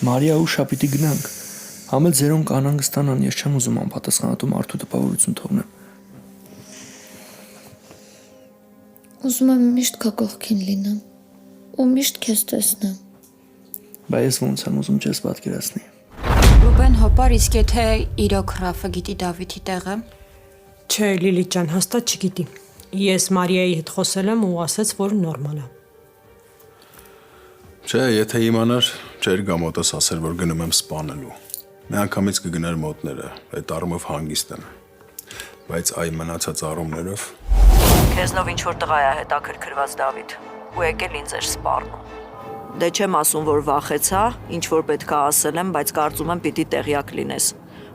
Մարիա ու շապիտի գնանք։ Համ էլ ձերոնք անհանգստանան, ես չեմ ուզում անպատասխանատու մարդու տպավորություն թողնեմ։ Ուզում եմ միշտ քո կողքին լինեմ ու միշտ քեզ տեսնեմ։ Բայց ես ոնց եմ ուզում չես պատկերացնի։ Ռուբեն հոպար, իսկ եթե իրոք Ռաֆը գիտի Դավիթի տեղը։ Չէ, Լիլիթ ջան, հաստատ չգիտի։ Ես Մարիայի հետ խոսել եմ ու ասաց, որ նորմալ է։ Չէ, եթե իմանար, չէր գա մոտս ասել, որ գնում եմ սպանելու։ Մի անգամից կգներ մոտները, այդ առումով հանգիստ եմ։ Բայց այ մնացած առումներով Քեզնով ինչ-որ տղա է հետաքրքրված Դավիթ, ու եկել ինձ էր սպառնում։ Դե չեմ ասում, որ վախեցա, ինչ-որ պետք է ասել եմ, բայց կարծում եմ պիտի տեղյակ լինես։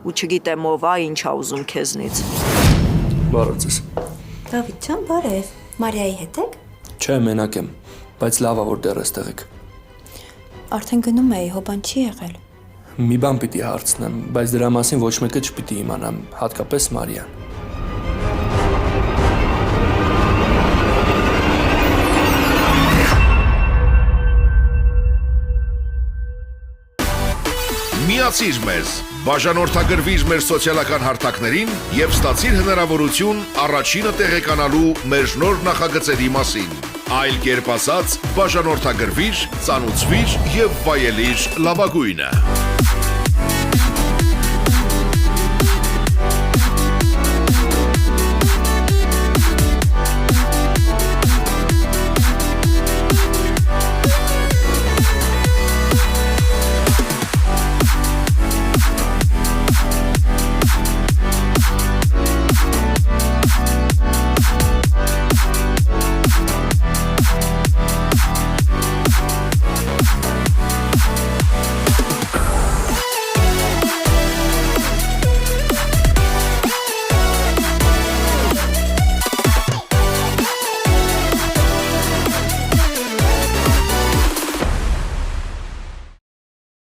Ու չգիտեմ ով է, ինչ ա ուզում քեզնից։ Բարև ձեզ։ Դավիթ ջան, բարև։ Մարիայի հետ եք։ Չէ, մենակ եմ, բայց լավ է որ դեռ էստեղ եք։ Արդեն գնում էի, հոբան չի եղել։ Մի բան պիտի հարցնեմ, բայց դրա մասին ոչ մեկը չպիտի իմանամ, հատկապես Մարիան։ Միացիր մեզ, բաժանորդագրվիր մեր սոցիալական հարթակներին և ստացիր հնարավորություն առաջինը տեղեկանալու մեր նոր նախագծերի մասին։ Այլ կերպ ասած, բաժանորդագրվիր, ծանուցվիր և վայելիր լավագույնը։